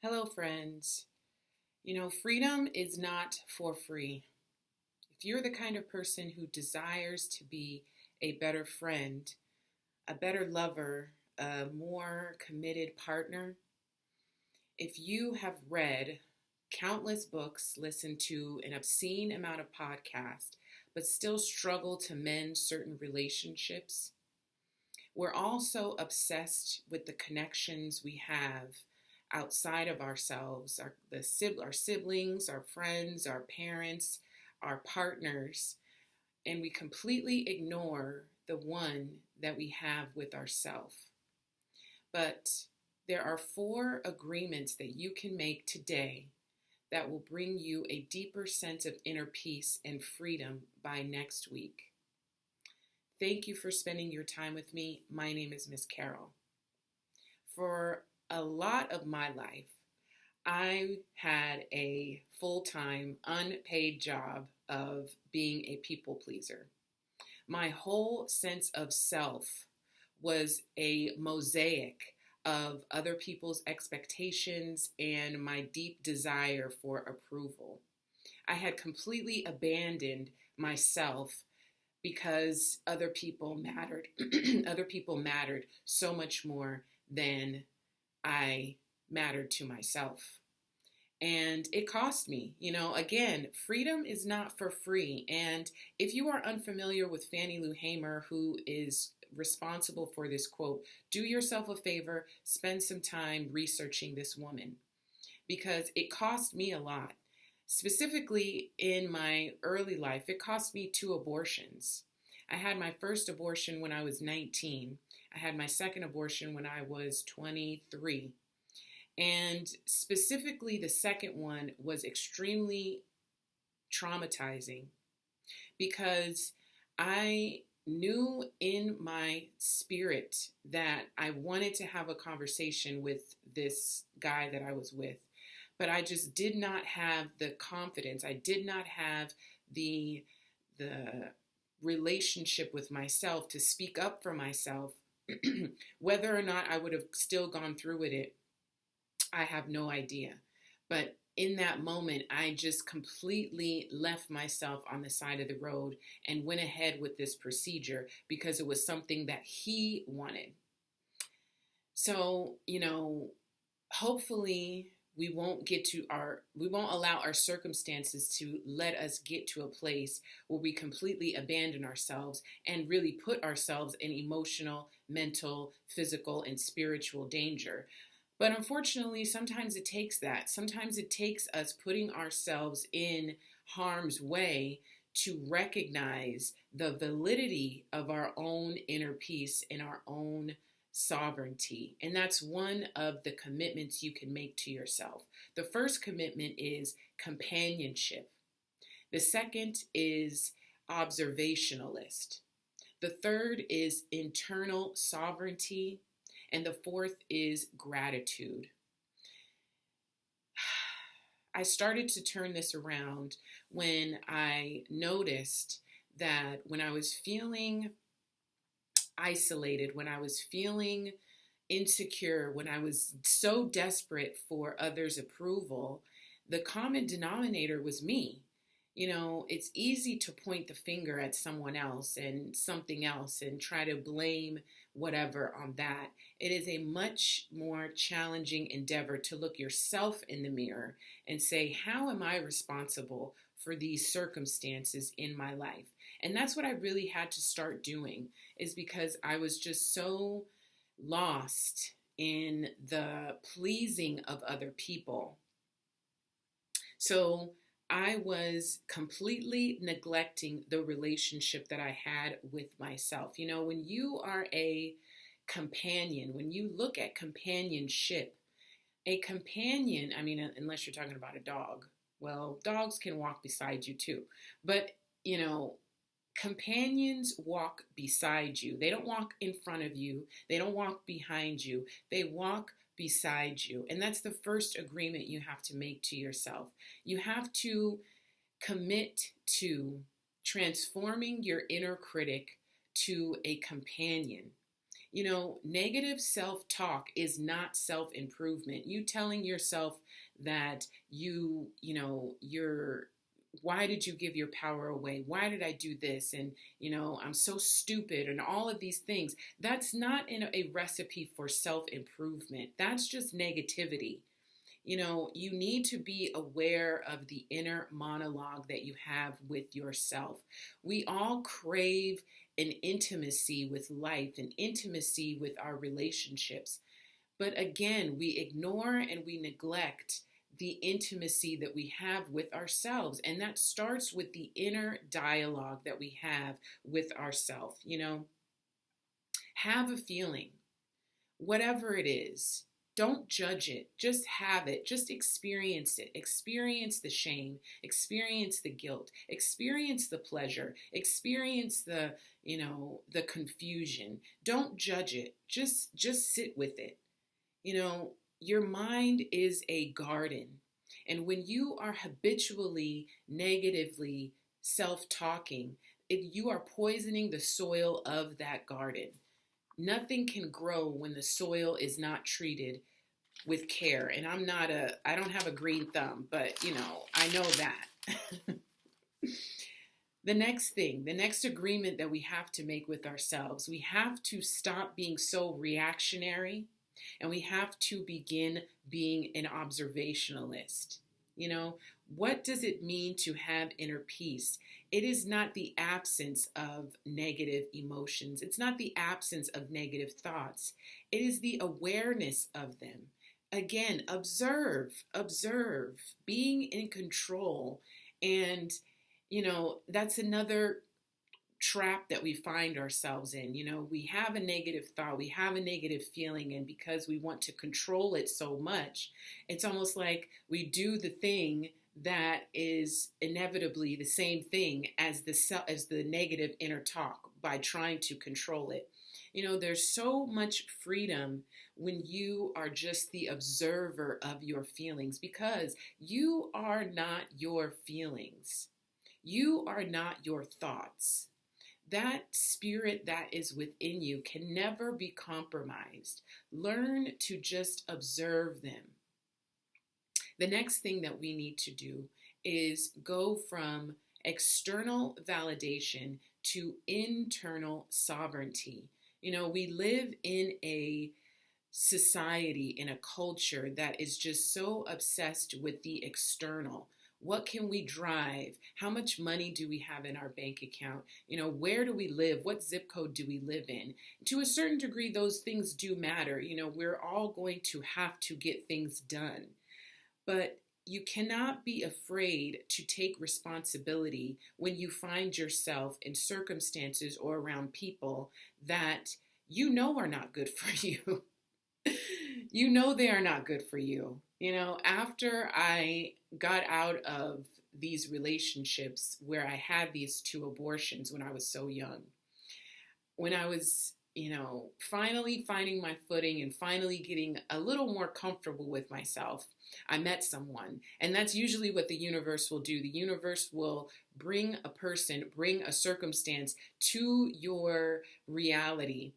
Hello, friends. Freedom is not for free. If you're the kind of person who desires to be a better friend, a better lover, a more committed partner, if you have read countless books, listened to an obscene amount of podcasts, but still struggle to mend certain relationships, we're all so obsessed with the connections we have outside of ourselves, our siblings, our friends, our parents, our partners, and we completely ignore the one that we have with ourselves. But there are 4 agreements that you can make today that will bring you a deeper sense of inner peace and freedom by next week. Thank you for spending your time with me. My name is Miss Carol. For a lot of my life, I had a full-time, unpaid job of being a people pleaser. My whole sense of self was a mosaic of other people's expectations and my deep desire for approval. I had completely abandoned myself because other people mattered. Other people mattered so much more than I mattered to myself. And it cost me. Again, freedom is not for free. And if you are unfamiliar with Fannie Lou Hamer, who is responsible for this quote, do yourself a favor, spend some time researching this woman, because it cost me a lot. Specifically in my early life, it cost me 2 abortions. I had my first abortion when I was 19. I had my second abortion when I was 23. And specifically, the second one was extremely traumatizing because I knew in my spirit that I wanted to have a conversation with this guy that I was with, but I just did not have the confidence. I did not have the relationship with myself to speak up for myself. Whether or not I would have still gone through with it, I have no idea. But in that moment, I just completely left myself on the side of the road and went ahead with this procedure because it was something that he wanted. So, hopefully we won't allow our circumstances to let us get to a place where we completely abandon ourselves and really put ourselves in emotional, mental, physical, and spiritual danger. But unfortunately, sometimes it takes that. Sometimes it takes us putting ourselves in harm's way to recognize the validity of our own inner peace and our own sovereignty. And that's one of the commitments you can make to yourself. The first commitment is companionship. The second is observationalist. The third is internal sovereignty. And the fourth is gratitude. I started to turn this around when I noticed that when I was feeling isolated, when I was feeling insecure, when I was so desperate for others' approval, the common denominator was me. It's easy to point the finger at someone else and something else and try to blame whatever on that. It is a much more challenging endeavor to look yourself in the mirror and say, how am I responsible for these circumstances in my life? And that's what I really had to start doing, is because I was just so lost in the pleasing of other people. So I was completely neglecting the relationship that I had with myself. When you are a companion, when you look at companionship, a companion, unless you're talking about a dog, well, dogs can walk beside you too. But, companions walk beside you. They don't walk in front of you. They don't walk behind you. They walk beside you. And that's the first agreement you have to make to yourself. You have to commit to transforming your inner critic to a companion. Negative self-talk is not self-improvement. You telling yourself that you're why did you give your power away? Why did I do this? And, I'm so stupid and all of these things. That's not a recipe for self-improvement. That's just negativity. You need to be aware of the inner monologue that you have with yourself. We all crave an intimacy with life, an intimacy with our relationships. But again, we ignore and we neglect the intimacy that we have with ourselves. And that starts with the inner dialogue that we have with ourselves. Have a feeling, whatever it is. Don't judge it. Just have it. Just experience it. Experience the shame. Experience the guilt. Experience the pleasure. Experience the confusion. Don't judge it. Just sit with it. Your mind is a garden. And when you are habitually negatively self-talking, you are poisoning the soil of that garden. Nothing can grow when the soil is not treated with care. And I don't have a green thumb, but I know that. The next agreement that we have to make with ourselves, we have to stop being so reactionary and we have to begin being an observationalist. What does it mean to have inner peace? It is not the absence of negative emotions. It's not the absence of negative thoughts. It is the awareness of them. Again, observe, being in control. And, that's another trap that we find ourselves in. We have a negative thought, we have a negative feeling, and because we want to control it so much, it's almost like we do the thing that is inevitably the same thing as the negative inner talk by trying to control it. There's so much freedom when you are just the observer of your feelings, because you are not your feelings. You are not your thoughts. That spirit that is within you can never be compromised. Learn to just observe them. The next thing that we need to do is go from external validation to internal sovereignty. We live in a society, in a culture that is just so obsessed with the external. What can we drive? How much money do we have in our bank account? Where do we live? What zip code do we live in? To a certain degree, those things do matter. We're all going to have to get things done. But you cannot be afraid to take responsibility when you find yourself in circumstances or around people that are not good for you. They are not good for you. After I got out of these relationships where I had these 2 abortions when I was so young, when I was, finally finding my footing and finally getting a little more comfortable with myself, I met someone. And that's usually what the universe will do. The universe will bring a circumstance to your reality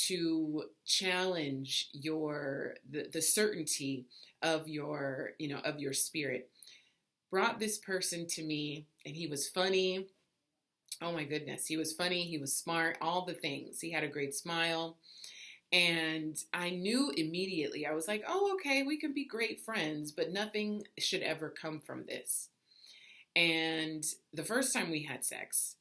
to challenge the certainty of your spirit. Brought this person to me, and he was funny. Oh my goodness, he was funny, he was smart, all the things. He had a great smile. And I knew immediately, I was like, oh, okay, we can be great friends, but nothing should ever come from this. And the first time we had sex,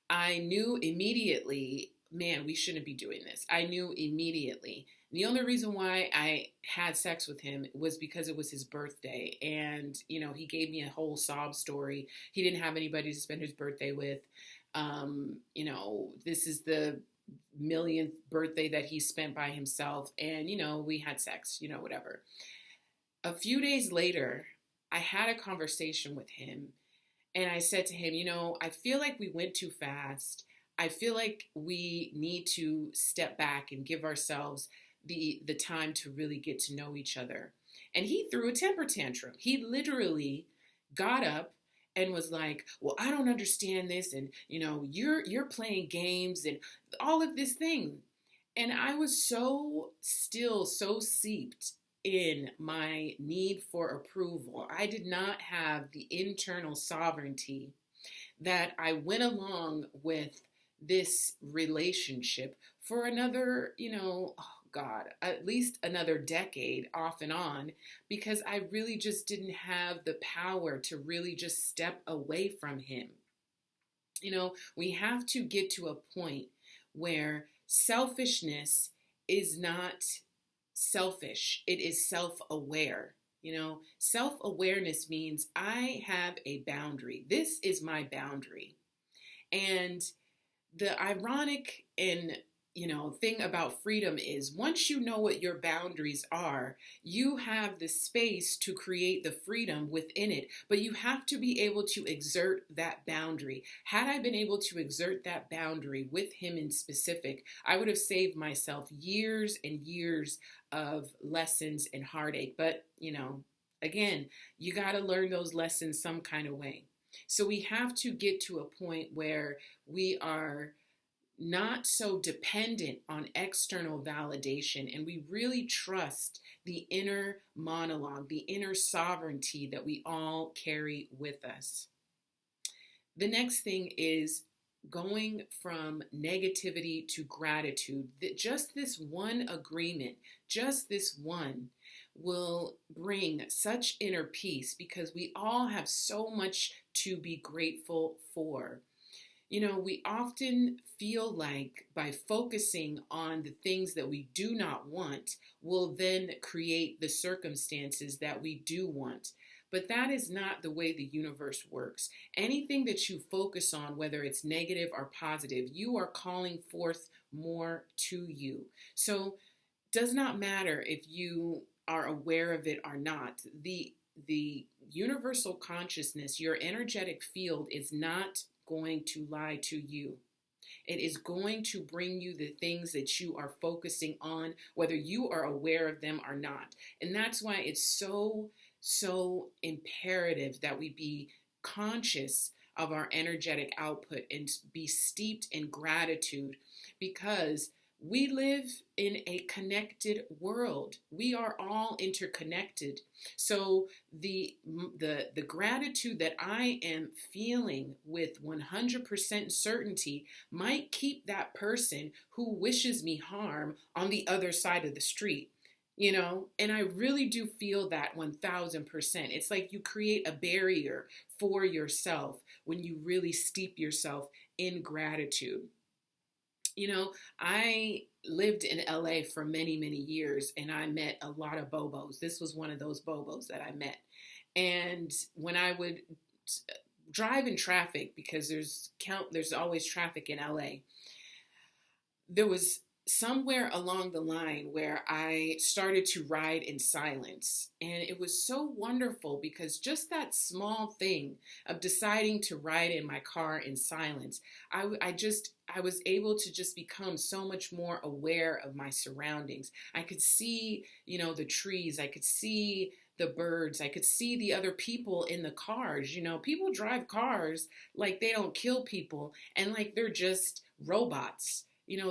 I knew immediately, man, we shouldn't be doing this. I knew immediately. The only reason why I had sex with him was because it was his birthday. And, he gave me a whole sob story. He didn't have anybody to spend his birthday with. This is the millionth birthday that he spent by himself. And, we had sex, whatever. A few days later, I had a conversation with him. And I said to him, I feel like we went too fast. I feel like we need to step back and give ourselves the time to really get to know each other. And he threw a temper tantrum. He literally got up and was like, well, I don't understand this. And, you're playing games and all of this thing. And I was so seeped in my need for approval. I did not have the internal sovereignty that I went along with this relationship for another, oh God, at least another decade off and on, because I really just didn't have the power to really just step away from him. We have to get to a point where selfishness is not selfish, it is self aware. Self awareness means I have a boundary. This is my boundary. And the ironic and thing about freedom is once you know what your boundaries are, you have the space to create the freedom within it, but you have to be able to exert that boundary. Had I been able to exert that boundary with him in specific, I would have saved myself years and years of lessons and heartache. But again, you got to learn those lessons some kind of way. So we have to get to a point where we are not so dependent on external validation, and we really trust the inner monologue, the inner sovereignty that we all carry with us. The next thing is going from negativity to gratitude. Just this one agreement, just this one, will bring such inner peace because we all have so much to be grateful for. We often feel like by focusing on the things that we do not want will then create the circumstances that we do want. But that is not the way the universe works. Anything that you focus on, whether it's negative or positive, you are calling forth more to you. So it does not matter if you are aware of it or not. The universal consciousness, your energetic field, is not going to lie to you. It is going to bring you the things that you are focusing on, whether you are aware of them or not. And that's why it's so imperative that we be conscious of our energetic output and be steeped in gratitude, because we live in a connected world. We are all interconnected. So the gratitude that I am feeling with 100% certainty might keep that person who wishes me harm on the other side of the street. And I really do feel that 1000%. It's like you create a barrier for yourself when you really steep yourself in gratitude. I lived in LA for many, many years, and I met a lot of bobos. This was one of those bobos that I met. And when I would drive in traffic, because there's always traffic in LA, there was somewhere along the line where I started to ride in silence. And it was so wonderful because just that small thing of deciding to ride in my car in silence, I was able to just become so much more aware of my surroundings. I could see, the trees. I could see the birds. I could see the other people in the cars. People drive cars like they don't kill people and like they're just robots.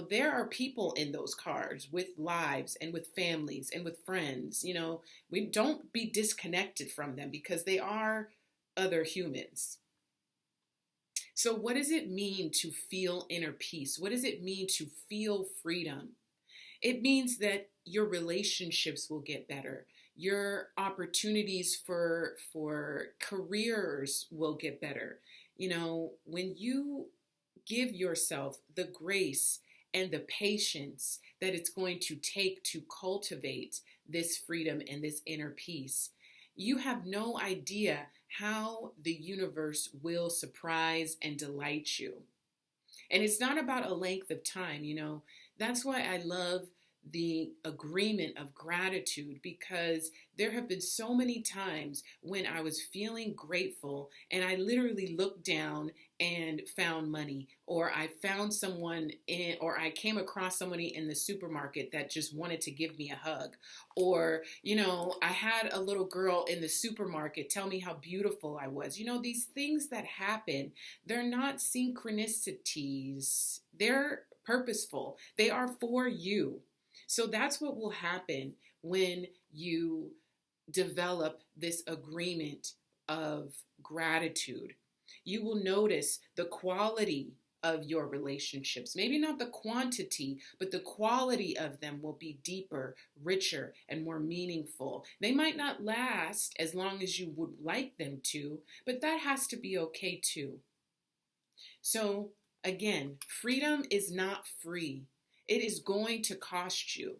There are people in those cars with lives and with families and with friends. We don't be disconnected from them because they are other humans. So what does it mean to feel inner peace? What does it mean to feel freedom? It means that your relationships will get better. Your opportunities for careers will get better. When you give yourself the grace and the patience that it's going to take to cultivate this freedom and this inner peace, you have no idea how the universe will surprise and delight you. And it's not about a length of time, That's why I love the agreement of gratitude, because there have been so many times when I was feeling grateful and I literally looked down and found money, or I found someone or I came across somebody in the supermarket that just wanted to give me a hug, or I had a little girl in the supermarket tell me how beautiful I was. These things that happen, they're not synchronicities, they're purposeful. They are for you. So that's what will happen when you develop this agreement of gratitude. You will notice the quality of your relationships. Maybe not the quantity, but the quality of them will be deeper, richer, and more meaningful. They might not last as long as you would like them to, but that has to be okay too. So, again, freedom is not free. It is going to cost you.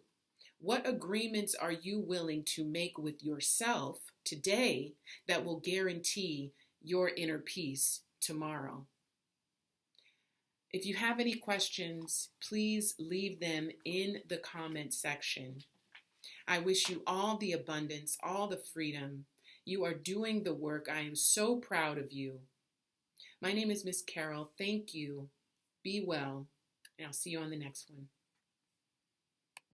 What agreements are you willing to make with yourself today that will guarantee your inner peace tomorrow? If you have any questions, please leave them in the comment section. I wish you all the abundance, all the freedom. You are doing the work. I am so proud of you. My name is Miss Carol. Thank you. Be well, and I'll see you on the next one.